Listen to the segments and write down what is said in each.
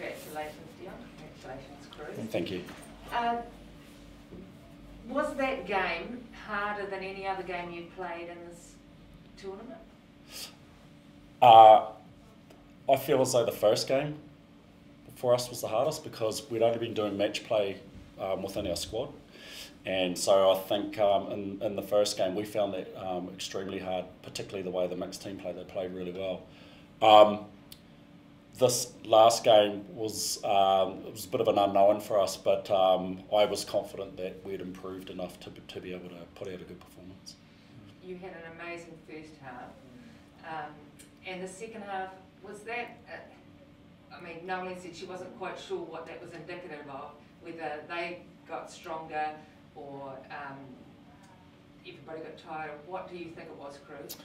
Congratulations, Dion. Congratulations, Cruz. Thank you. Was that game harder than any other game you played in this tournament? I feel as though the first game for us was the hardest because we'd only been doing match play within our squad. And so I think in the first game we found that extremely hard, particularly the way the mixed team played. They played really well. This last game was it was a bit of an unknown for us, but I was confident that we'd improved enough to be able to put out a good performance. You had an amazing first half, and the second half, was that, I mean, Nolan said she wasn't quite sure what that was indicative of, whether they got stronger or everybody got tired. What do you think it was, Cruz?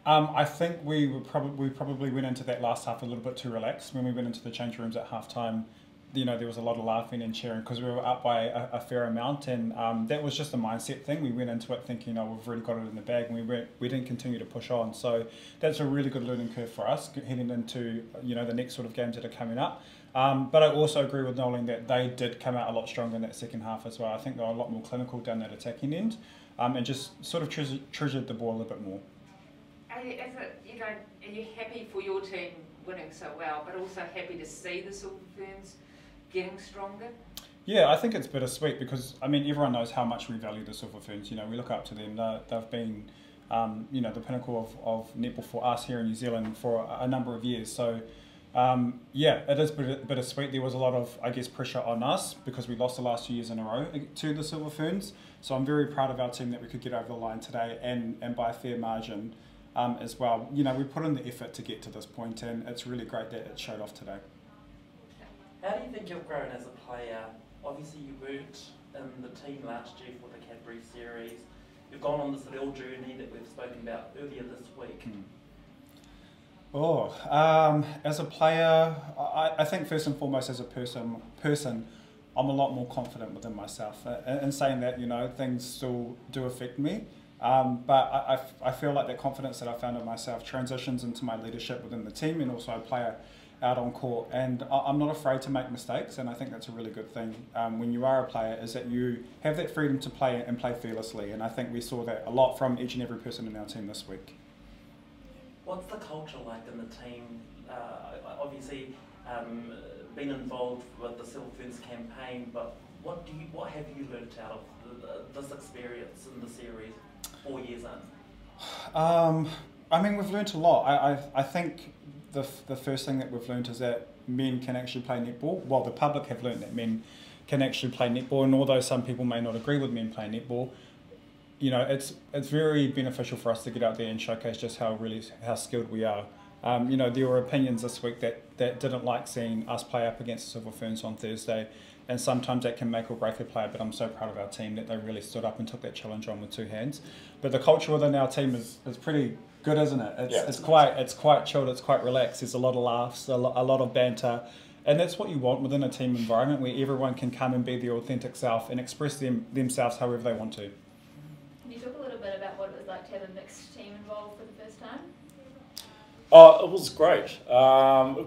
I think we probably went into that last half a little bit too relaxed. When we went into the change rooms at half time, you know, there was a lot of laughing and cheering because we were up by a fair amount, and that was just a mindset thing. We went into it thinking, oh, we've already got it in the bag, and we didn't continue to push on. So that's a really good learning curve for us heading into, you know, the next sort of games that are coming up. But I also agree with Nolan that they did come out a lot stronger in that second half as well. I think they were a lot more clinical down that attacking end, and just sort of treasured the ball a little bit more. Are you happy for your team winning so well, but also happy to see the Silver Ferns getting stronger? Yeah, I think it's bittersweet because, I mean, everyone knows how much we value the Silver Ferns. You know, we look up to them. They've been, you know, the pinnacle of netball for us here in New Zealand for a number of years. So, yeah, it is bittersweet. There was a lot of, I guess, pressure on us because we lost the last 2 years in a row to the Silver Ferns. So I'm very proud of our team that we could get over the line today and by a fair margin as well. You know, we put in the effort to get to this point, and it's really great that it showed off today. How do you think you've grown as a player? Obviously you weren't in the team last year for the Cadbury Series. You've gone on this little journey that we've spoken about earlier this week. As a player, I think first and foremost as a person, I'm a lot more confident within myself. In saying that, you know, things still do affect me. But I feel like that confidence that I found in myself transitions into my leadership within the team and also a player out on court. And I'm not afraid to make mistakes, and I think that's a really good thing when you are a player, is that you have that freedom to play and play fearlessly. And I think we saw that a lot from each and every person in our team this week. What's the culture like in the team? Obviously, been involved with the Silver Ferns campaign, but what have you learnt out of this experience in the series 4 years in? I mean, we've learnt a lot. I think the first thing that we've learnt is that men can actually play netball. Well, the public have learnt that men can actually play netball, and although some people may not agree with men playing netball, you know, it's very beneficial for us to get out there and showcase just how skilled we are. You know, there were opinions this week that didn't like seeing us play up against the Silver Ferns on Thursday, and sometimes that can make or break a player, but I'm so proud of our team that they really stood up and took that challenge on with two hands. But the culture within our team is pretty good, isn't it? It's quite chilled, it's quite relaxed, there's a lot of laughs, a lot of banter, and that's what you want within a team environment where everyone can come and be their authentic self and express themselves however they want to. Can you talk a little bit about what it was like to have a mixed team involved for the first time? It was great,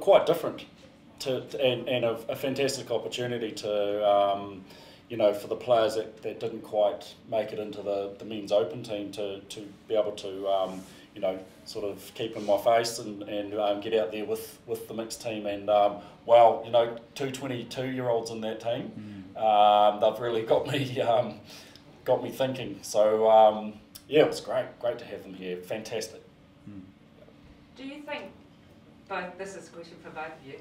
quite different, and a fantastic opportunity to, you know, for the players that didn't quite make it into the men's open team to be able to, you know, sort of keep in my face and get out there with the mixed team. And, well, you know, two 22-year-olds in that team, they've really got me thinking. So, yeah, it was great to have them here, fantastic. Do you think, this is a question for both of you,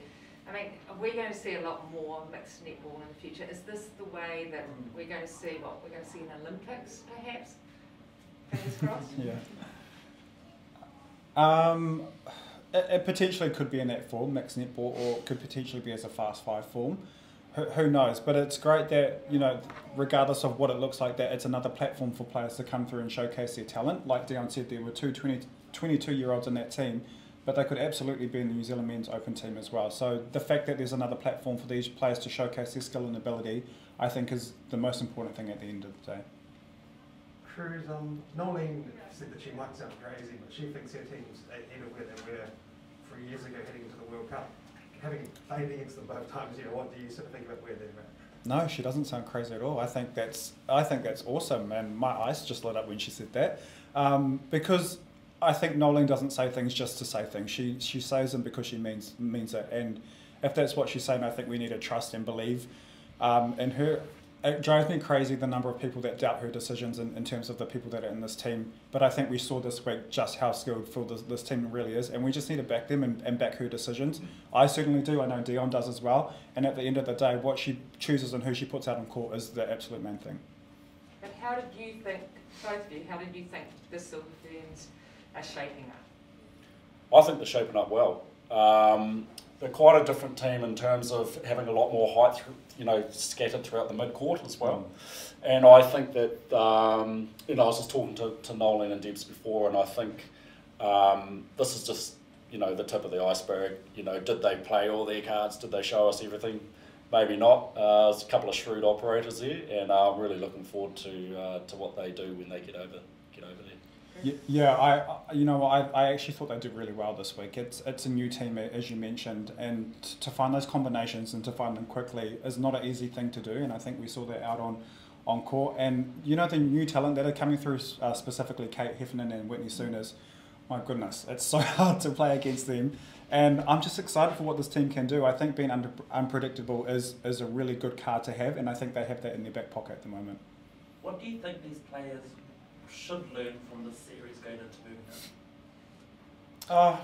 I mean, are we going to see a lot more mixed netball in the future? Is this the way that we're going to see what we're going to see in the Olympics, perhaps? Fingers crossed? Yeah. It potentially could be in that form, mixed netball, or it could potentially be as a fast five form. Who knows? But it's great that, you know, regardless of what it looks like, that it's another platform for players to come through and showcase their talent. Like Dion said, there were two 22-year-olds in that team, but they could absolutely be in the New Zealand men's open team as well. So the fact that there's another platform for these players to showcase their skill and ability, I think is the most important thing at the end of the day. Cruz, Nolene said that she might sound crazy, but she thinks her team's ahead of where they were 3 years ago heading into the World Cup. having played against them both times, what do you sort of think about where they're at? No, she doesn't sound crazy at all. I think that's awesome, and my eyes just lit up when she said that, because I think Nolene doesn't say things just to say things. She says them because she means it, and if that's what she's saying, I think we need to trust and believe in her. It drives me crazy the number of people that doubt her decisions in terms of the people that are in this team. But I think we saw this week just how skillful this team really is, and we just need to back them and back her decisions. I certainly do. I know Dion does as well. And at the end of the day, what she chooses and who she puts out on court is the absolute main thing. But how did you think, both of you, how did you think the Silver Ferns are shaping up? I think they're shaping up well. They're quite a different team in terms of having a lot more height, scattered throughout the mid-court as well. And I think that, I was just talking to Nolan and Debs before, and I think this is just, the tip of the iceberg. Did they play all their cards? Did they show us everything? Maybe not. There's a couple of shrewd operators there, and I'm really looking forward to what they do when they get over there. Yeah, I actually thought they did really well this week. It's a new team, as you mentioned, and to find those combinations and to find them quickly is not an easy thing to do, and I think we saw that out on court. And the new talent that are coming through, specifically Kate Heffernan and Whitney Sooners, my goodness, it's so hard to play against them. And I'm just excited for what this team can do. I think being unpredictable is a really good card to have, and I think they have that in their back pocket at the moment. What do you think these players should learn from this series going into Birmingham?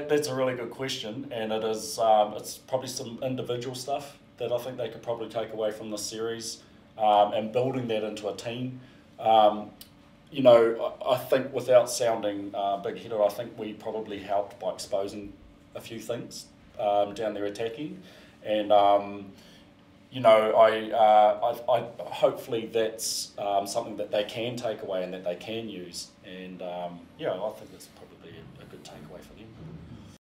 That's a really good question, and it is. It's probably some individual stuff that I think they could probably take away from this series, and building that into a team. I think without sounding big-headed, I think we probably helped by exposing a few things down there attacking, and I hopefully that's something that they can take away and that they can use, and I think that's probably a good takeaway for them.